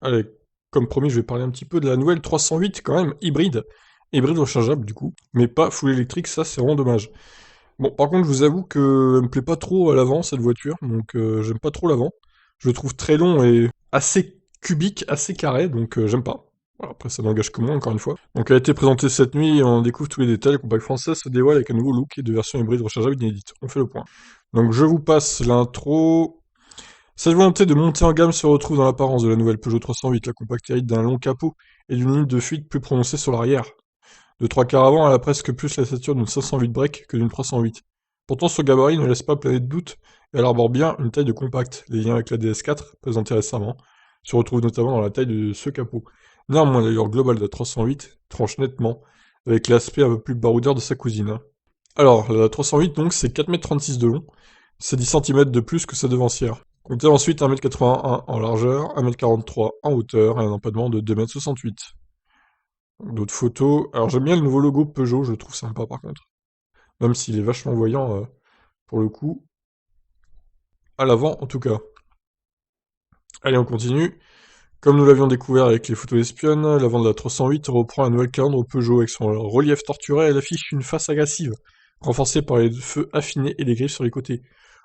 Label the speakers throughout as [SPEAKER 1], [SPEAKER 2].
[SPEAKER 1] Allez, comme promis, je vais parler un petit peu de la nouvelle 308 quand même, hybride. Hybride rechargeable du coup, mais pas full électrique, ça c'est vraiment dommage. Bon, par contre, je vous avoue que elle me plaît pas trop à l'avant cette voiture, donc j'aime pas trop l'avant. Je le trouve très long et assez cubique, assez carré, donc j'aime pas. Voilà, après, ça n'engage que moi, encore une fois. Donc, elle a été présentée cette nuit et on découvre tous les détails. Le compact français se dévoile avec un nouveau look et de version hybride rechargeable inédite. On fait le point. Donc, je vous passe l'intro. Cette volonté de monter en gamme se retrouve dans l'apparence de la nouvelle Peugeot 308. La compacte hérite d'un long capot et d'une ligne de fuite plus prononcée sur l'arrière. De trois quarts avant, elle a presque plus la stature d'une 508 break que d'une 308. Pourtant, ce gabarit ne laisse pas planer de doute, et elle arbore bien une taille de compact. Les liens avec la DS4, présentée récemment, se retrouvent notamment dans la taille de ce capot. Néanmoins, l'allure globale de la 308 tranche nettement, avec l'aspect un peu plus baroudeur de sa cousine. Alors, la 308, donc, c'est 4,36 m de long, c'est 10 cm de plus que sa devancière. Comptez ensuite 1,81 m en largeur, 1,43 m en hauteur, et un empattement de 2,68 m. D'autres photos. Alors j'aime bien le nouveau logo Peugeot, je le trouve sympa par contre. Même s'il est vachement voyant pour le coup. À l'avant en tout cas. Allez, on continue. Comme nous l'avions découvert avec les photos espionnes, l'avant de la 308 reprend un nouvel calandre Peugeot avec son relief torturé. Elle affiche une face agressive, renforcée par les feux affinés et les griffes sur les côtés.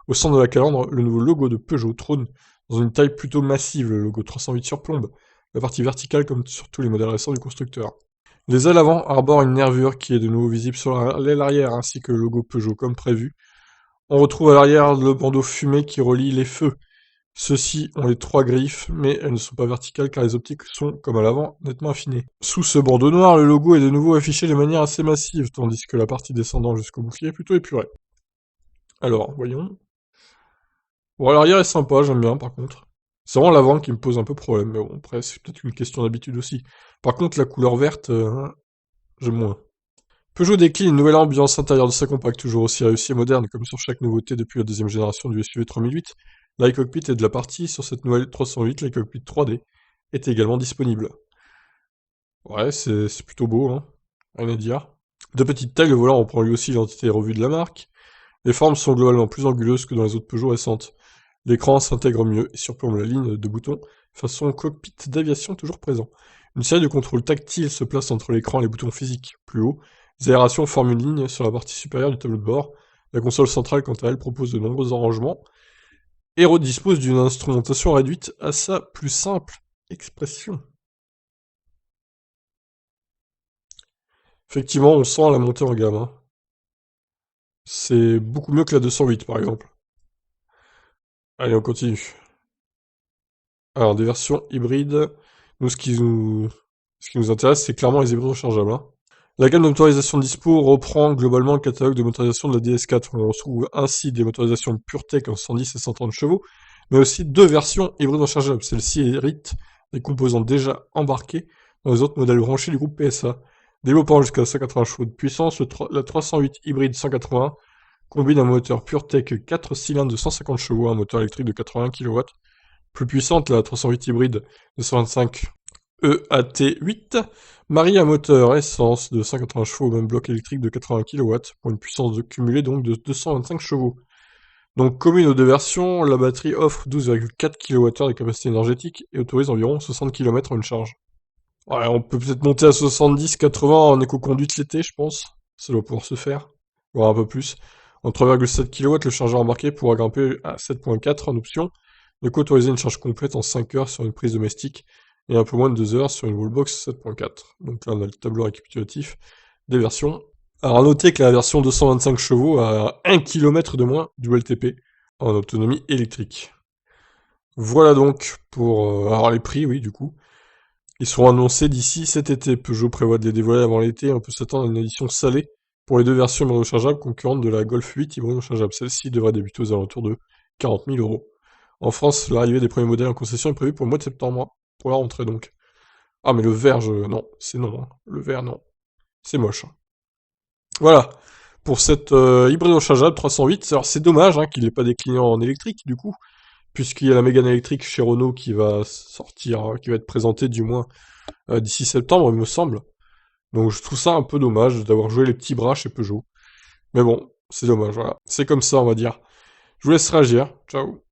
[SPEAKER 1] Au centre de la calandre, le nouveau logo de Peugeot trône dans une taille plutôt massive. Le logo 308 surplombe la partie verticale comme sur tous les modèles récents du constructeur. Les ailes avant arborent une nervure qui est de nouveau visible sur l'aile arrière, ainsi que le logo Peugeot comme prévu. On retrouve à l'arrière le bandeau fumé qui relie les feux. Ceux-ci ont les trois griffes, mais elles ne sont pas verticales car les optiques sont, comme à l'avant, nettement affinées. Sous ce bandeau noir, le logo est de nouveau affiché de manière assez massive, tandis que la partie descendant jusqu'au bouclier est plutôt épurée. Alors, voyons. Bon, l'arrière est sympa, j'aime bien par contre. C'est vraiment l'avant qui me pose un peu problème, mais bon, après, c'est peut-être une question d'habitude aussi. Par contre, la couleur verte, j'aime moins. Peugeot décline une nouvelle ambiance intérieure de sa compacte, toujours aussi réussie et moderne, comme sur chaque nouveauté depuis la deuxième génération du SUV 3008. L'iCockpit est de la partie, sur cette nouvelle 308, l'iCockpit 3D est également disponible. Ouais, c'est plutôt beau, hein, rien à dire. De petite taille, le volant reprend lui aussi l'identité revue de la marque. Les formes sont globalement plus anguleuses que dans les autres Peugeot récentes. L'écran s'intègre mieux et surplombe la ligne de boutons, façon cockpit d'aviation toujours présent. Une série de contrôles tactiles se place entre l'écran et les boutons physiques. Plus haut, les aérations forment une ligne sur la partie supérieure du tableau de bord. La console centrale, quant à elle, propose de nombreux arrangements et dispose d'une instrumentation réduite à sa plus simple expression. Effectivement, on sent la montée en gamme, hein. C'est beaucoup mieux que la 208 par exemple. Allez, on continue. Alors, des versions hybrides. Nous, ce qui nous intéresse, c'est clairement les hybrides rechargeables, hein. La gamme de motorisation dispo reprend globalement le catalogue de motorisation de la DS4. On retrouve ainsi des motorisations PureTech en 110 et 130 chevaux, mais aussi deux versions hybrides rechargeables. Celle-ci hérite des composants déjà embarqués dans les autres modèles branchés du groupe PSA. Développant jusqu'à 180 chevaux de puissance, la 308 hybride 180 combine un moteur PureTech 4 cylindres de 150 chevaux, un moteur électrique de 80 kW. Plus puissante, la 308 hybride de 125 EAT8 marie un moteur essence de 180 chevaux au même bloc électrique de 80 kW pour une puissance de cumulée donc de 225 chevaux. Donc commune aux deux versions, la batterie offre 12,4 kWh de capacité énergétique et autorise environ 60 km en une charge. Ouais, on peut peut-être monter à 70-80 en éco-conduite l'été, je pense. Ça doit pouvoir se faire. Voire un peu plus. En 3,7 kW, le chargeur embarqué pourra grimper à 7,4 en option, de quoi autoriser une charge complète en 5 heures sur une prise domestique et un peu moins de 2 heures sur une wallbox 7,4. Donc là, on a le tableau récapitulatif des versions. Alors à noter que la version 225 chevaux a 1 km de moins du LTP en autonomie électrique. Voilà donc pour alors les prix, oui, du coup. Ils seront annoncés d'ici cet été. Peugeot prévoit de les dévoiler avant l'été. On peut s'attendre à une édition salée pour les deux versions hybrides rechargeables concurrentes de la Golf 8 hybride rechargeable. Celle-ci devrait débuter aux alentours de 40 000 euros. En France, l'arrivée des premiers modèles en concession est prévue pour le mois de septembre, hein, pour la rentrée donc. Ah mais le vert, non, c'est non, hein. Le vert, non. C'est moche, hein. Voilà, pour cette hybride rechargeable 308. Alors c'est dommage hein, qu'il n'ait pas décliné en électrique du coup, puisqu'il y a la Mégane électrique chez Renault qui va sortir, qui va être présentée du moins d'ici septembre, il me semble. Donc je trouve ça un peu dommage d'avoir joué les petits bras chez Peugeot. Mais bon, c'est dommage, voilà. C'est comme ça, on va dire. Je vous laisse réagir. Ciao.